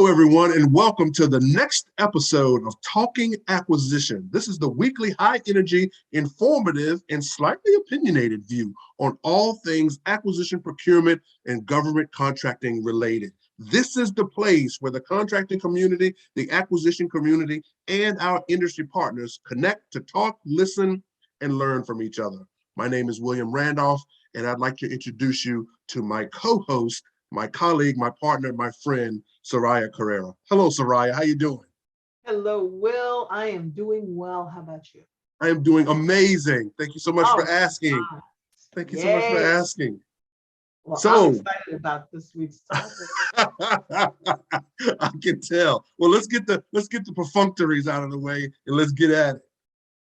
Hello, everyone, and welcome to the next episode of Talking Acquisition. This is the weekly high-energy, informative, and slightly opinionated view on all things acquisition, procurement, and government contracting related. This is the place where the contracting community, the acquisition community, and our industry partners connect to talk, listen, and learn from each other. My name is William Randolph, and I'd like to introduce you to my co-host, my colleague, my partner, my friend, Soraya Carrera. Hello, Soraya. How you doing? Hello, Will. I am doing well. How about you? I am doing amazing. Thank you so much for asking. Right. Thank you so much for asking. Well, So, I'm excited about this week's topic. I can tell. Well, let's get the perfunctories out of the way and let's get at it.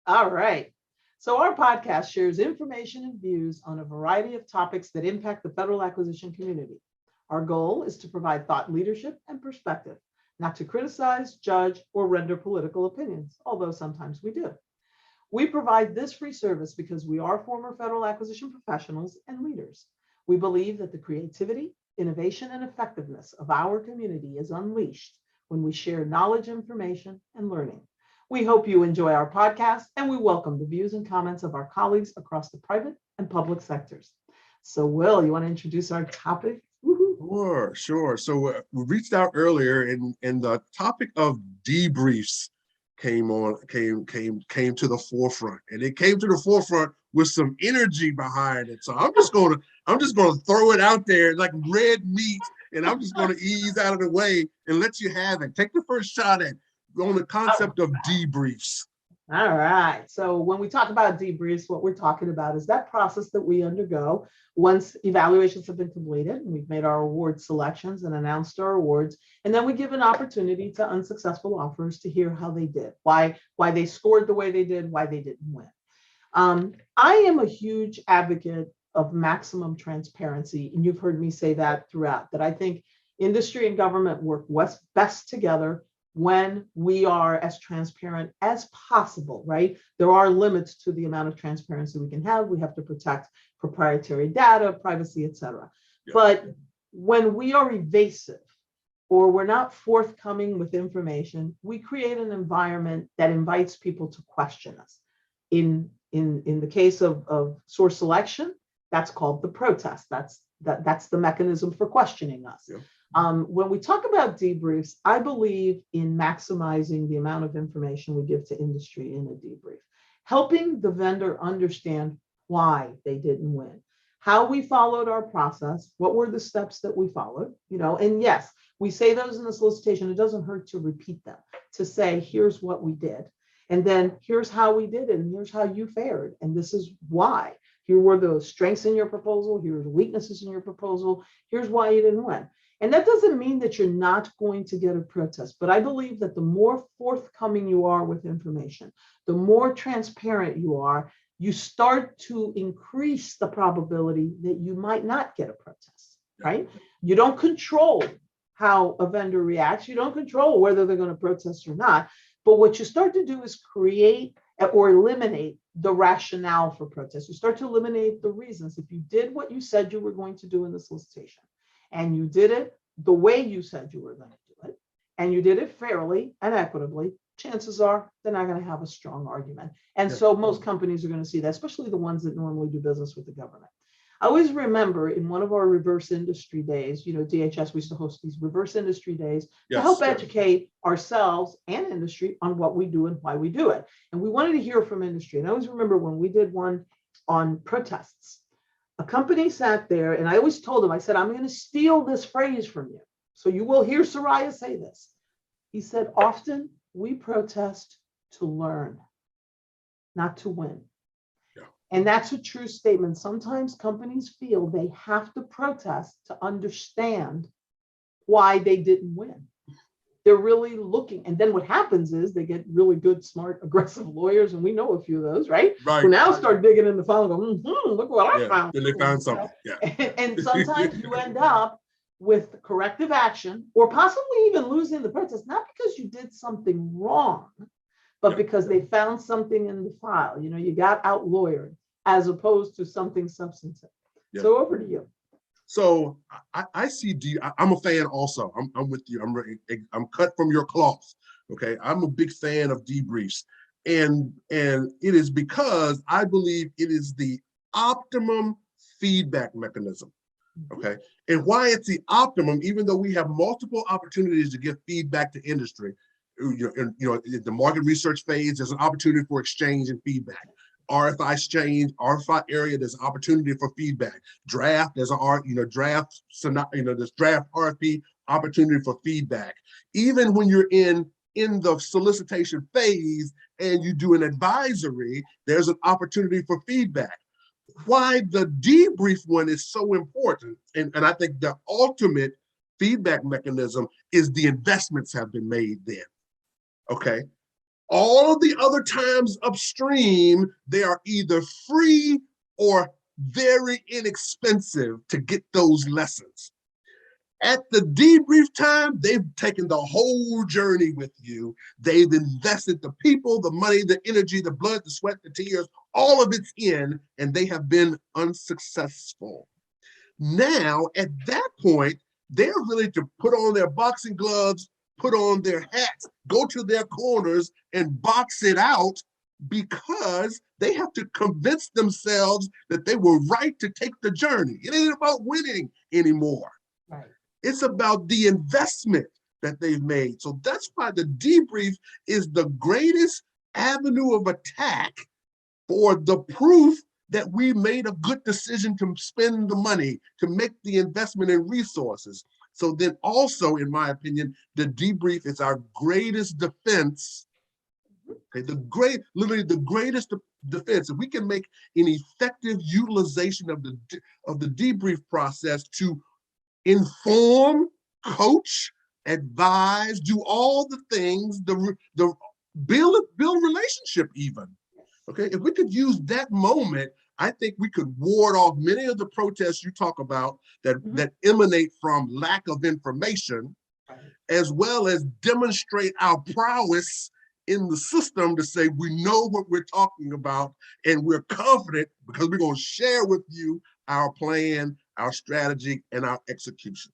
All right. So our podcast shares information and views on a variety of topics that impact the federal acquisition community. Our goal is to provide thought leadership and perspective, not to criticize, judge, or render political opinions, although sometimes we do. We provide this free service because we are former federal acquisition professionals and leaders. We believe that the creativity, innovation, and effectiveness of our community is unleashed when we share knowledge, information, and learning. We hope you enjoy our podcast, and we welcome the views and comments of our colleagues across the private and public sectors. So, Will, you want to introduce our topic? Sure. So we reached out earlier, and the topic of debriefs came to the forefront, and it came to the forefront with some energy behind it. So I'm just gonna throw it out there like red meat, and I'm just gonna ease out of the way and let you have it. Take the first shot at on the concept of debriefs. All right. So when we talk about debriefs, what we're talking about is that process that we undergo once evaluations have been completed and we've made our award selections and announced our awards. And then we give an opportunity to unsuccessful offers to hear how they did, why they scored the way they did, why they didn't win. I am a huge advocate of maximum transparency. And you've heard me say that throughout, that I think industry and government work best together when we are as transparent as possible, right? There are limits to the amount of transparency we can have. We have to protect proprietary data, privacy, et cetera. Yeah. But when we are evasive or we're not forthcoming with information, we create an environment that invites people to question us. In the case of source selection, that's called the protest. That's the mechanism for questioning us. Yeah. When we talk about debriefs, I believe in maximizing the amount of information we give to industry in a debrief, helping the vendor understand why they didn't win, how we followed our process, what were the steps that we followed, and yes, we say those in the solicitation. It doesn't hurt to repeat them, to say, here's what we did, and then here's how we did it, and here's how you fared, and this is why. Here were the strengths in your proposal, here are the weaknesses in your proposal, here's why you didn't win. And that doesn't mean that you're not going to get a protest, but I believe that the more forthcoming you are with information, the more transparent you are, you start to increase the probability that you might not get a protest, right? You don't control how a vendor reacts. You don't control whether they're going to protest or not. But what you start to do is create or eliminate the rationale for protest. You start to eliminate the reasons. If you did what you said you were going to do in the solicitation, and you did it the way you said you were going to do it, and you did it fairly and equitably, chances are they're not going to have a strong argument. And so most companies are going to see that, especially the ones that normally do business with the government. I always remember in one of our reverse industry days, DHS, we used to host these reverse industry days to help educate ourselves and industry on what we do and why we do it. And we wanted to hear from industry. And I always remember when we did one on protests, a company sat there, and I always told him, I said, I'm going to steal this phrase from you. So you will hear Soraya say this. He said, often we protest to learn, not to win. Yeah. And that's a true statement. Sometimes companies feel they have to protest to understand why they didn't win. They're really looking. And then what happens is they get really good, smart, aggressive lawyers. And we know a few of those, right? Who now start digging in the file and go, look what I found. Then they found something. Yeah. And sometimes you end up with corrective action or possibly even losing the protest, not because you did something wrong, but because they found something in the file. You got out lawyered as opposed to something substantive. So over to you. So I see I'm a fan also. I'm with you. I'm cut from your cloth. Okay. I'm a big fan of debriefs. And it is because I believe it is the optimum feedback mechanism. Okay. And why it's the optimum, even though we have multiple opportunities to give feedback to industry, the market research phase, there's an opportunity for exchange and feedback. RFI exchange, RFI area, there's opportunity for feedback. Draft, there's this draft RFP opportunity for feedback. Even when you're in the solicitation phase and you do an advisory, there's an opportunity for feedback. Why the debrief one is so important, and I think the ultimate feedback mechanism is the investments have been made then. Okay. All of the other times upstream, they are either free or very inexpensive to get those lessons. At the debrief time, they've taken the whole journey with you. They've invested the people, the money, the energy, the blood, the sweat, the tears, all of it's in, and they have been unsuccessful. Now, at that point, they're ready to put on their boxing gloves, put on their hats, go to their corners and box it out, because they have to convince themselves that they were right to take the journey. It ain't about winning anymore. Right. It's about the investment that they've made. So that's why the debrief is the greatest avenue of attack for the proof that we made a good decision to spend the money, to make the investment in resources. So then also, in my opinion, the debrief is our greatest defense. Okay, literally the greatest defense. If we can make an effective utilization of the debrief process to inform, coach, advise, do all the things, the build relationship even. Okay, if we could use that moment, I think we could ward off many of the protests you talk about that emanate from lack of information, as well as demonstrate our prowess in the system to say we know what we're talking about and we're confident because we're going to share with you our plan, our strategy, and our execution.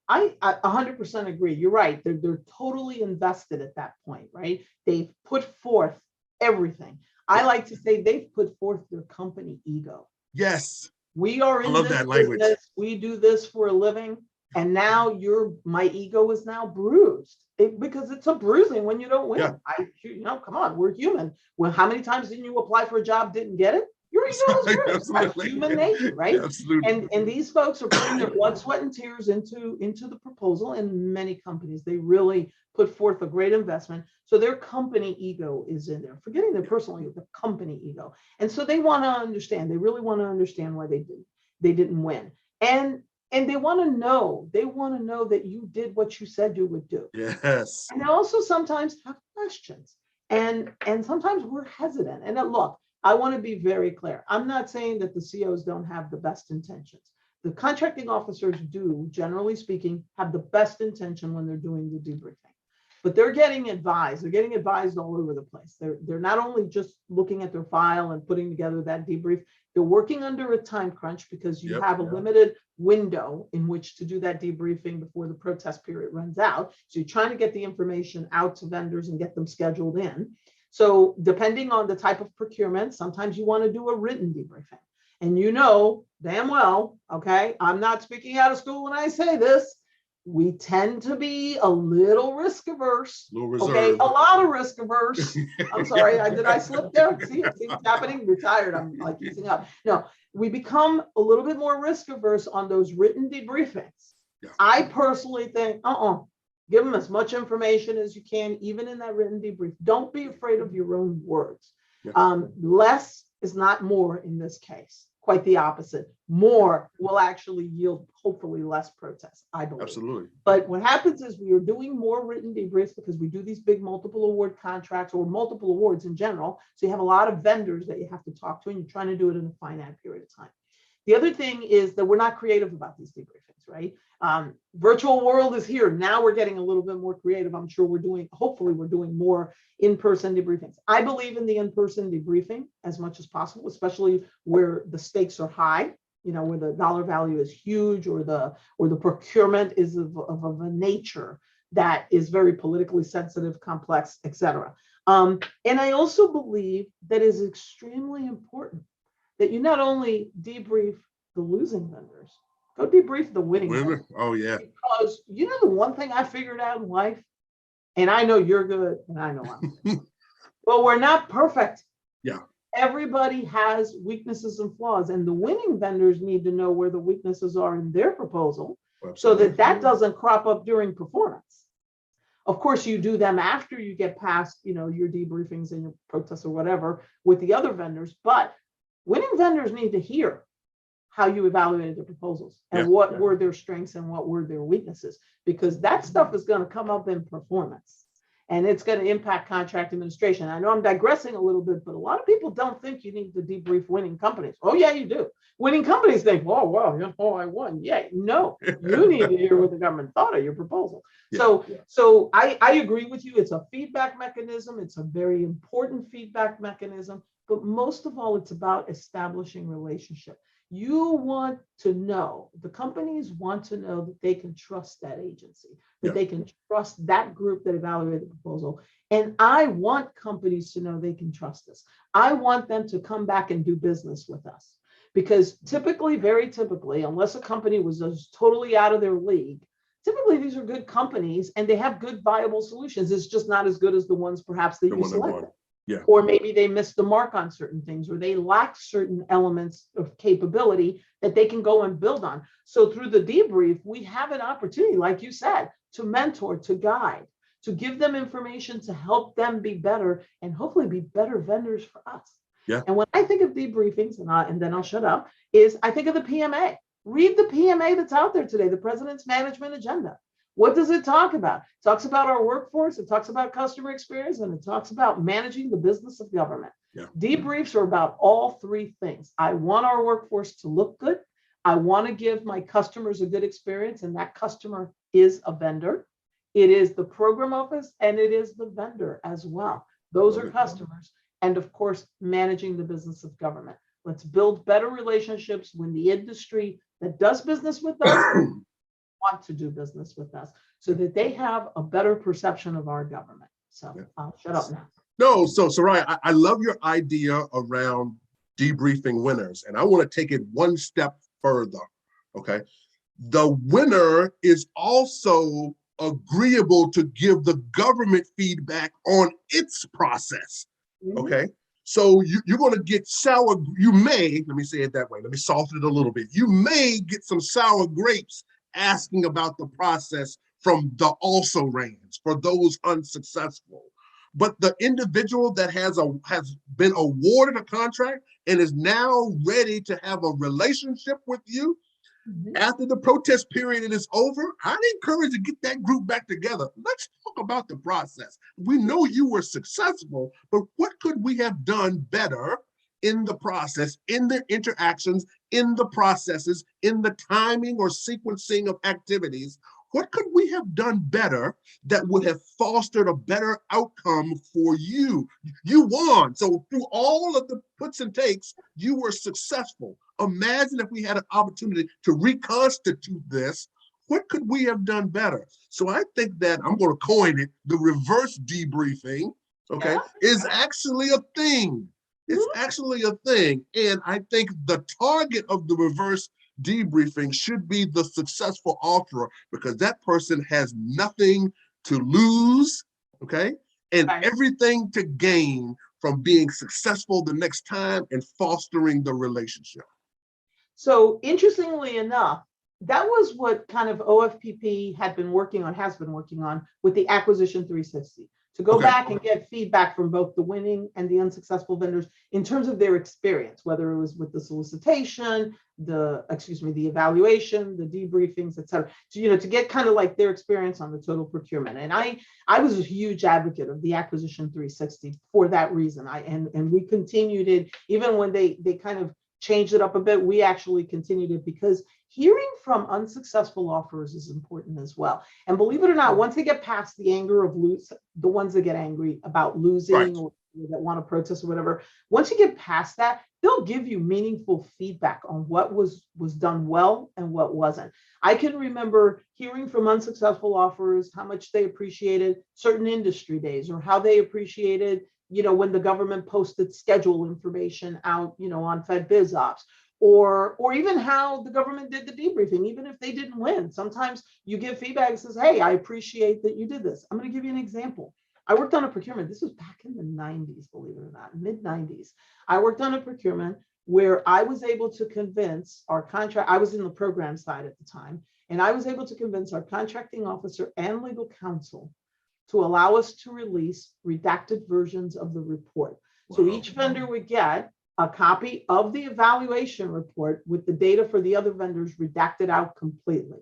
I 100% agree. You're right. They're totally invested at that point, right? They've put forth everything. I like to say they've put forth their company ego. Yes. We are in this business. We do this for a living. And now my ego is now bruised because it's a bruising when you don't win. Yeah. Come on, we're human. Well, how many times didn't you apply for a job, didn't get it? Your ego is bruised. That's human nature, right? Absolutely. And these folks are putting their blood, sweat, and tears into the proposal. And many companies, they really put forth a great investment. So their company ego is in there, forgetting their personal ego, the company ego. And so they want to understand. They really want to understand why they didn't win. And they want to know that you did what you said you would do. Yes. And they also sometimes have questions. And sometimes we're hesitant. And look, I want to be very clear. I'm not saying that the COs don't have the best intentions. The contracting officers do, generally speaking, have the best intention when they're doing the debriefing. But they're getting advised. They're getting advised all over the place. They're not only just looking at their file and putting together that debrief, they're working under a time crunch because you have a limited window in which to do that debriefing before the protest period runs out. So you're trying to get the information out to vendors and get them scheduled in. So depending on the type of procurement, sometimes you want to do a written debriefing. And you know damn well, okay, I'm not speaking out of school when I say this, we tend to be a little risk averse. Okay, a lot of risk averse. I'm sorry, did I slip there? See what's happening? Retired. I'm like easing up. No, we become a little bit more risk averse on those written debriefings. Yeah. I personally think, give them as much information as you can, even in that written debrief. Don't be afraid of your own words. Yeah. Less is not more in this case. Quite the opposite. More will actually yield hopefully less protests, I believe. Absolutely. But what happens is we are doing more written debriefs because we do these big multiple award contracts or multiple awards in general. So you have a lot of vendors that you have to talk to and you're trying to do it in a finite period of time. The other thing is that we're not creative about these debriefings, right? Virtual world is here. Now we're getting a little bit more creative. I'm sure hopefully we're doing more in-person debriefings. I believe in the in-person debriefing as much as possible, especially where the stakes are high, where the dollar value is huge, or the procurement is of a nature that is very politically sensitive, complex, etc. And I also believe that it is extremely important that you not only debrief the losing vendors, go debrief the winning vendors. Oh, yeah. Because the one thing I figured out in life, and I know you're good, and I know I'm good. Well, we're not perfect. Yeah. Everybody has weaknesses and flaws, and the winning vendors need to know where the weaknesses are in their proposal. Absolutely. So that doesn't crop up during performance. Of course, you do them after you get past, your debriefings and your protests or whatever with the other vendors, but winning vendors need to hear how you evaluated the proposals and what were their strengths and what were their weaknesses, because that stuff is going to come up in performance. And it's going to impact contract administration. I know I'm digressing a little bit, but a lot of people don't think you need to debrief winning companies. Oh, yeah, you do. Winning companies think, oh, well, I won. Yeah, no, you need to hear what the government thought of your proposal. So I agree with you. It's a feedback mechanism. It's a very important feedback mechanism. But most of all, it's about establishing relationship. You want to know, the companies want to know that they can trust that agency, that they can trust that group that evaluated the proposal. And I want companies to know they can trust us. I want them to come back and do business with us. Because typically, very typically, unless a company was just totally out of their league, typically these are good companies and they have good viable solutions. It's just not as good as the ones perhaps that you selected. Yeah. Or maybe they missed the mark on certain things, or they lack certain elements of capability that they can go and build on. So through the debrief, we have an opportunity, like you said, to mentor, to guide, to give them information to help them be better and hopefully be better vendors for us. Yeah. And when I think of debriefings, and then I'll shut up, is I think of the PMA. Read the PMA that's out there today, the President's Management Agenda. What does it talk about? It talks about our workforce, it talks about customer experience, and it talks about managing the business of government. Yeah. Debriefs are about all three things. I want our workforce to look good. I want to give my customers a good experience, and that customer is a vendor. It is the program office, and it is the vendor as well. Those are customers. And of course, managing the business of government. Let's build better relationships when the industry that does business with us want to do business with us, so that they have a better perception of our government. So I'll shut up now. No, so Soraya, I love your idea around debriefing winners, and I want to take it one step further. Okay, the winner is also agreeable to give the government feedback on its process. Okay, so you're going to get you may, let me say it that way, let me soften it a little bit. You may get some sour grapes asking about the process from the also rans for those unsuccessful. But the individual that has been awarded a contract and is now ready to have a relationship with you, after the protest period is over, I'd encourage to get that group back together. Let's talk about the process. We know you were successful, but what could we have done better in the process, in the interactions, in the processes, in the timing or sequencing of activities? What could we have done better that would have fostered a better outcome for you? You won. So through all of the puts and takes, you were successful. Imagine if we had an opportunity to reconstitute this. What could we have done better? So I think that, I'm going to coin it, the reverse debriefing, okay, is actually a thing. It's actually a thing. And I think the target of the reverse debriefing should be the successful offerer, because that person has nothing to lose, okay, and everything to gain from being successful the next time and fostering the relationship. So interestingly enough, that was what kind of OFPP has been working on with the Acquisition 360. To go back and get feedback from both the winning and the unsuccessful vendors in terms of their experience, whether it was with the solicitation, the evaluation, the debriefings, et cetera, to get kind of like their experience on the total procurement. And I was a huge advocate of the Acquisition 360 for that reason. And we continued it, even when they kind of changed it up a bit, we actually continued it, because hearing from unsuccessful offers is important as well. And believe it or not, once they get past the anger of the ones that get angry about losing or that want to protest or whatever. Once you get past that, they'll give you meaningful feedback on what was done well and what wasn't. I can remember hearing from unsuccessful offers how much they appreciated certain industry days, or how they appreciated, when the government posted schedule information out, on Fed Biz Ops, or even how the government did the debriefing, even if they didn't win. Sometimes you give feedback that says, hey, I appreciate that you did this. I'm going to give you an example. I worked on a procurement. This was back in the 90s, believe it or not, mid 90s. I worked on a procurement where I was able to convince our contract. I was in the program side at the time, and I was able to convince our contracting officer and legal counsel to allow us to release redacted versions of the report. Wow. So each vendor would get a copy of the evaluation report with the data for the other vendors redacted out completely.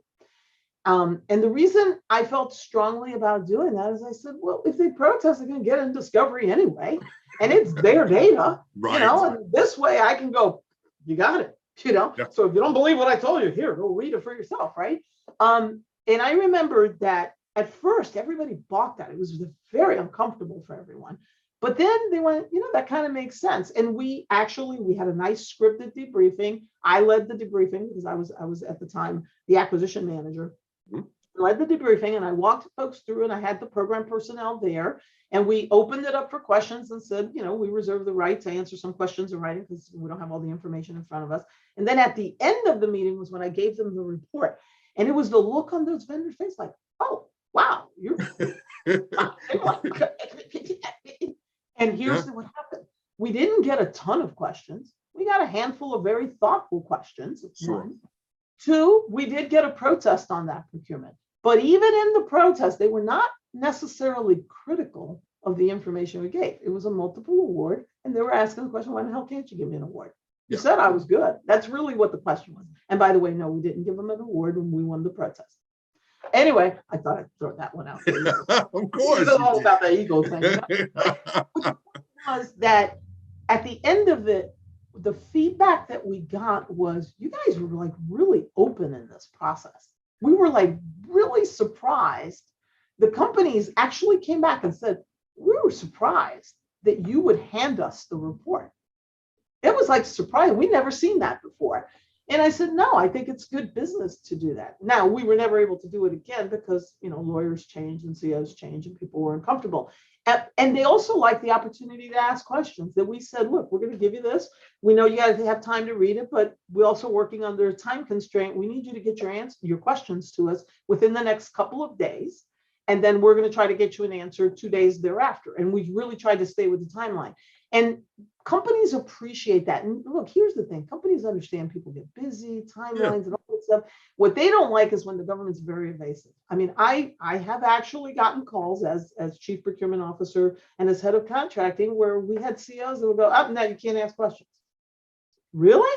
And the reason I felt strongly about doing that is I said, well, if they protest, they're going to get in discovery anyway, and it's their data, right. And this way I can go, you got it, Yeah. So if you don't believe what I told you, here, go read it for yourself, right? And I remember that at first everybody balked at it. It was very uncomfortable for everyone. But then they went, that kind of makes sense. And we had a nice scripted debriefing. I led the debriefing because I was at the time the acquisition manager. Mm-hmm. I led the debriefing, and I walked folks through, and I had the program personnel there, and we opened it up for questions and said, we reserve the right to answer some questions in writing because we don't have all the information in front of us. And then at the end of the meeting was when I gave them the report, and it was the look on those vendors' face like, oh, wow, you're And here's what happened. We didn't get a ton of questions. We got a handful of very thoughtful questions. Sure. One. Two, we did get a protest on that procurement. But even in the protest, they were not necessarily critical of the information we gave. It was a multiple award, and they were asking the question, why the hell can't you give me an award? You said I was good. That's really what the question was. And by the way, no, we didn't give them an award when we won the protest. Anyway, I thought I'd throw that one out there. Of course. It's all about the ego thing. Which was that at the end of it, the feedback that we got was, you guys were like really open in this process. We were like really surprised. The companies actually came back and said, we were surprised that you would hand us the report. It was like surprising. We'd never seen that before. And I said, no, I think it's good business to do that. Now, we were never able to do it again because, lawyers change and COs change and people were uncomfortable. And they also like the opportunity to ask questions, that we said, look, we're going to give you this. We know you guys have time to read it, but we're also working under a time constraint. We need you to get your questions to us within the next couple of days. And then we're going to try to get you an answer 2 days thereafter. And we really tried to stay with the timeline. And companies appreciate that. And look, here's the thing. Companies understand people get busy, timelines, and all that stuff. What they don't like is when the government's very evasive. I mean, I have actually gotten calls as chief procurement officer and as head of contracting where we had COs that would go, oh, no, you can't ask questions. Really?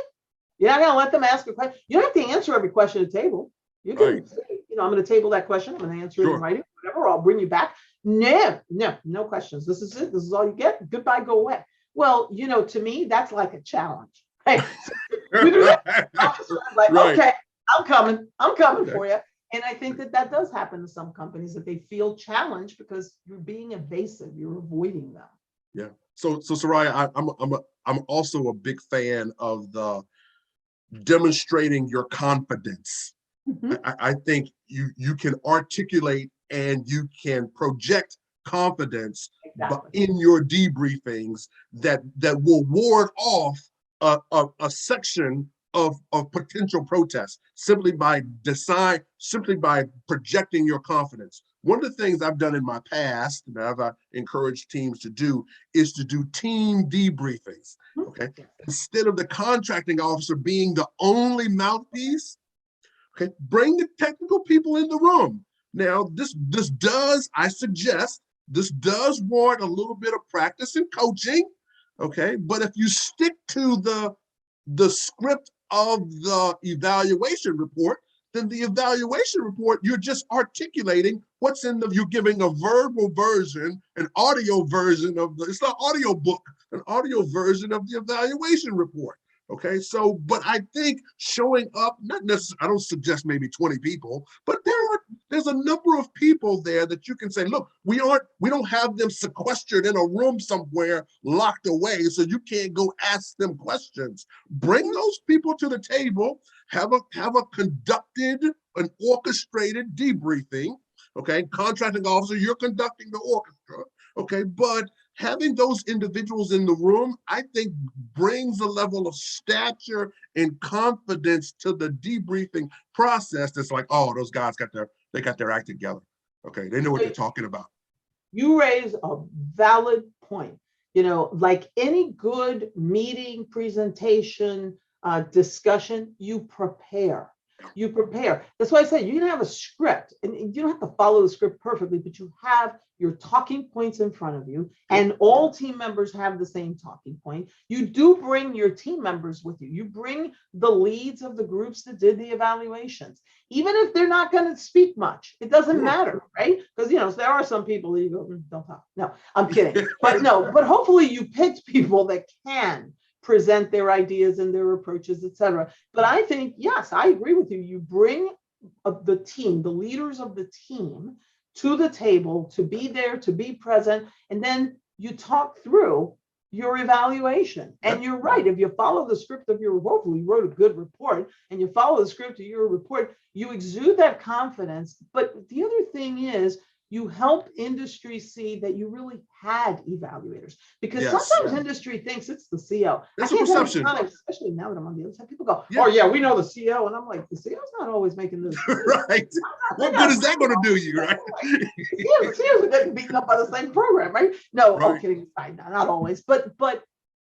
You're not going to let them ask a question? You don't have to answer every question at the table. You can say, I'm going to table that question. I'm going to answer it in writing, whatever. I'll bring you back. No questions. This is it. This is all you get. Goodbye, go away. Well, to me, that's like a challenge. Right? Okay, I'm coming for you. And I think that does happen to some companies, that they feel challenged because you're being evasive. You're avoiding them. Yeah. So Soraya, I'm also a big fan of the demonstrating your confidence. Mm-hmm. I think you can articulate and you can project confidence in your debriefings that will ward off a section of potential protests simply by projecting your confidence. One of the things I've done in my past, and I've encouraged teams to do, is to do team debriefings. Okay, instead of the contracting officer being the only mouthpiece. Okay, bring the technical people in the room. Now, this does warrant a little bit of practice and coaching, okay? But if you stick to the script of the evaluation report, then the evaluation report, you're just articulating what's you're giving a verbal version, an audio version it's not audio book, an audio version of the evaluation report. Okay, so, but I think showing up, not necessarily, I don't suggest maybe 20 people, but there's a number of people there that you can say, look, we don't have them sequestered in a room somewhere locked away, so you can't go ask them questions. Bring those people to the table, have a conducted, an orchestrated debriefing. Okay, contracting officer, you're conducting the orchestra. Okay, but having those individuals in the room, I think, brings a level of stature and confidence to the debriefing process. That's like, oh, those guys got their act together. Okay, they know what they're talking about. You raise a valid point. Like any good meeting, presentation, discussion, you prepare. You prepare. That's why I say you can have a script, and you don't have to follow the script perfectly, but you have your talking points in front of you, and all team members have the same talking point. You do bring your team members with you. You bring the leads of the groups that did the evaluations, even if they're not going to speak much. It doesn't matter, right? Because there are some people that you go, don't talk. No, I'm kidding. But no, but hopefully you picked people that can present their ideas and their approaches, etc. But I think, yes, I agree with you. You bring the team, the leaders of the team, to the table to be there, to be present, and then you talk through your evaluation. And you're right. If you follow the script of your, hopefully you wrote a good report, and you follow the script of your report, you exude that confidence. But the other thing is, you help industry see that you really had evaluators, because sometimes industry thinks it's the CO. That's a perception. Especially now that I'm on the other side, people go, oh yeah, we know the CO. And I'm like, the CO's not always making this. Right. What good is that going to do you, right? The COs are getting beaten up by the same program, right? No, all kidding aside, not always. But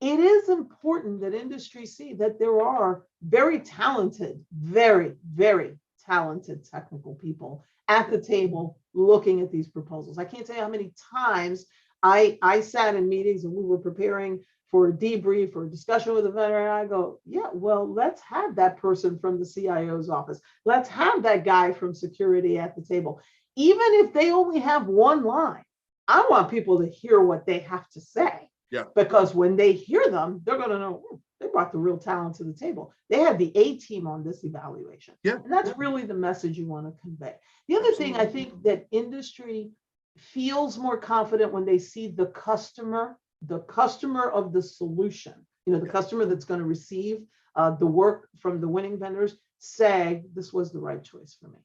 it is important that industry see that there are very talented, very, very talented technical people at the table looking at these proposals. I can't tell you how many times I sat in meetings and we were preparing for a debrief or a discussion with a vendor, and I go, yeah, well, let's have that person from the CIO's office. Let's have that guy from security at the table. Even if they only have one line, I want people to hear what they have to say. Yeah. Because when they hear them, they're going to know, they brought the real talent to the table. They had the A team on this evaluation. Yeah. And that's really the message you want to convey. The other thing, I think that industry feels more confident when they see the customer of the solution, the customer that's going to receive the work from the winning vendors, say, this was the right choice for me.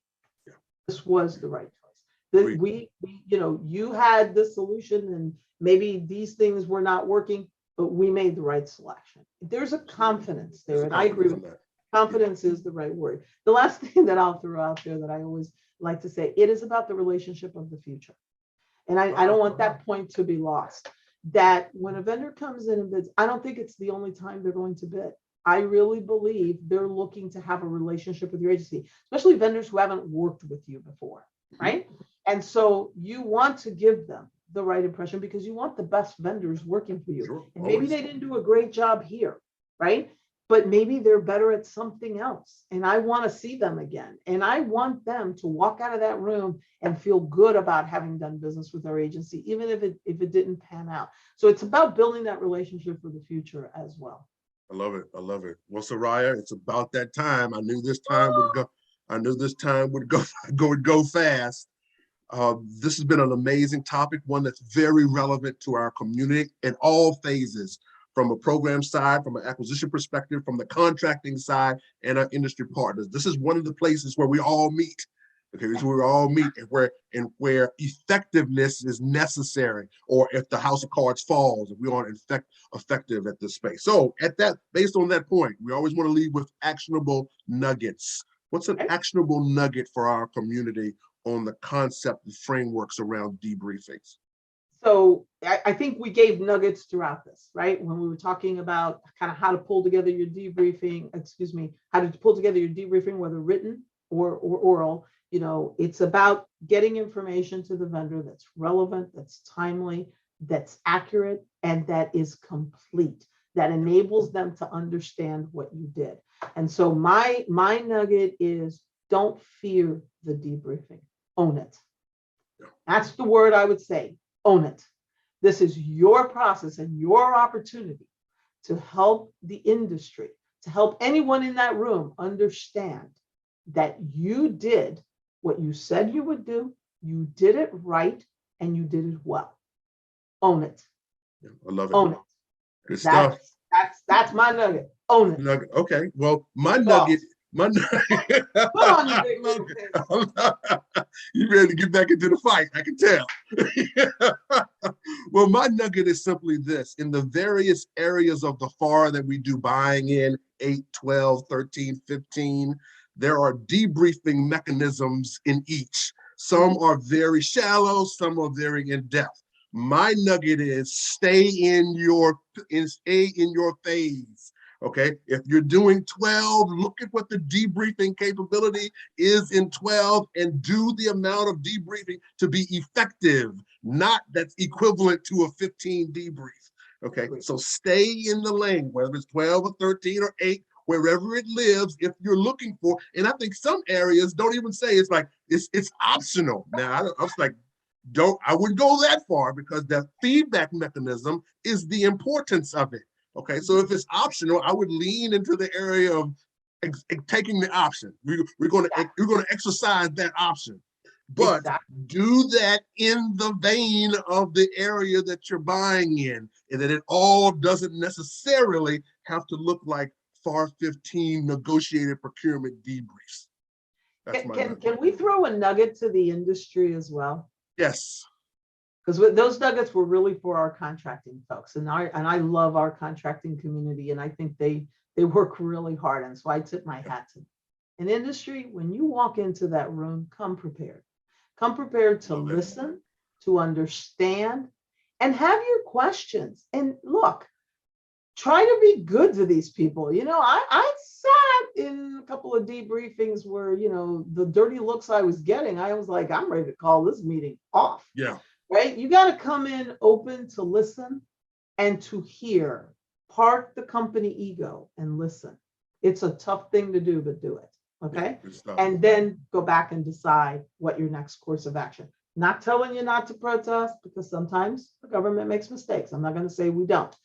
Yeah. This was the right choice. That you had this solution, and maybe these things were not working, but we made the right selection. There's a confidence there, and I agree with that. Confidence is the right word. The last thing that I'll throw out there that I always like to say, it is about the relationship of the future. And I don't want that point to be lost, that when a vendor comes in and bids, I don't think it's the only time they're going to bid. I really believe they're looking to have a relationship with your agency, especially vendors who haven't worked with you before, right? And so you want to give them the right impression because you want the best vendors working for you. Sure, and maybe they didn't do a great job here, right? But maybe they're better at something else. And I want to see them again. And I want them to walk out of that room and feel good about having done business with our agency, even if it didn't pan out. So it's about building that relationship for the future as well. I love it. I love it. Well, Soraya, it's about that time. I knew this time would go. I knew this time would go fast. This has been an amazing topic, one that's very relevant to our community in all phases, from a program side, from an acquisition perspective, from the contracting side, and our industry partners. This is one of the places where we all meet. Okay, this is where we all meet, and where effectiveness is necessary, or if the house of cards falls, if we aren't effective at this space. So based on that point, we always want to leave with actionable nuggets. What's an actionable nugget for our community on the concept and frameworks around debriefings? So I think we gave nuggets throughout this, right? When we were talking about kind of how to pull together your debriefing, how to pull together your debriefing, whether written or oral, it's about getting information to the vendor that's relevant, that's timely, that's accurate, and that is complete, that enables them to understand what you did. And so my nugget is, don't fear the debriefing. Own it. That's the word I would say. Own it. This is your process and your opportunity to help the industry to help anyone in that room understand that you did what you said you would do, you did it right, and you did it well. Own it. Yeah, I love it. Own it. Good stuff. That's my nugget. Own it. Nugget. Okay. Well, my Big nugget, boss. my Come on, you big motor. you ready to get back into the fight, I can tell. Well, my nugget is simply this. In the various areas of the FAR that we do buying in, 8, 12, 13, 15, there are debriefing mechanisms in each. Some are very shallow, some are very in-depth. My nugget is stay in your phase. Okay, if you're doing 12, look at what the debriefing capability is in 12 and do the amount of debriefing to be effective, not that's equivalent to a 15 debrief. Okay, so stay in the lane, whether it's 12 or 13 or 8, wherever it lives, if you're looking for, and I think some areas don't even say it's like, it's optional. Now, I was like, I wouldn't go that far because the feedback mechanism is the importance of it. Okay, so if it's optional, I would lean into the area of taking the option. We're going to exercise that option, but do that in the vein of the area that you're buying in, and that it all doesn't necessarily have to look like FAR 15 negotiated procurement debriefs. Can we throw a nugget to the industry as well? Yes. Because those nuggets were really for our contracting folks, and I love our contracting community, and I think they work really hard, and so I tip my hat to them. In industry, when you walk into that room, come prepared to listen, to understand, and have your questions. And look, try to be good to these people. You know, I sat in a couple of debriefings where, you know, the dirty looks I was getting, I was like, I'm ready to call this meeting off. Yeah. Right? You got to come in open to listen and to hear. Park the company ego and listen. It's a tough thing to do, but do it. Okay. And then go back and decide what your next course of action. Not telling you not to protest, because sometimes the government makes mistakes. I'm not going to say we don't.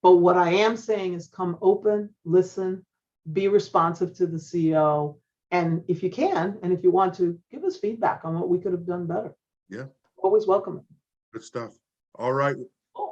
But what I am saying is come open, listen, be responsive to the CEO. And if you can, and if you want to, give us feedback on what we could have done better. Yeah. Always welcome. Good stuff. All right.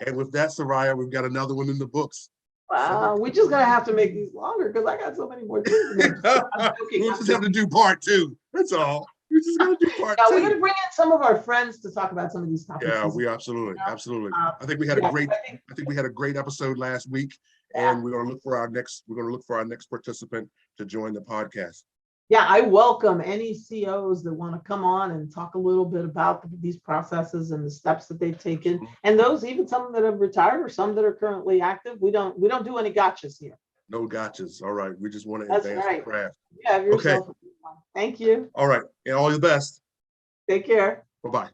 And with that, Soraya, we've got another one in the books. Wow, we just gonna have to make these longer because I got so many more things. We'll just have to do part 2. That's all. We're just gonna do part 2. We're gonna bring in some of our friends to talk about some of these topics. Yeah, we absolutely. I think we had a great. I think we had a great episode last week, and we're gonna look for our next. We're gonna look for our next participant to join the podcast. Yeah, I welcome any CEOs that want to come on and talk a little bit about these processes and the steps that they've taken, and those even some that have retired or some that are currently active. We don't do any gotchas here. No gotchas. All right, we just want to advance the craft. Yeah, yourself. Okay. Thank you. All right, and all the best. Take care. Bye-bye.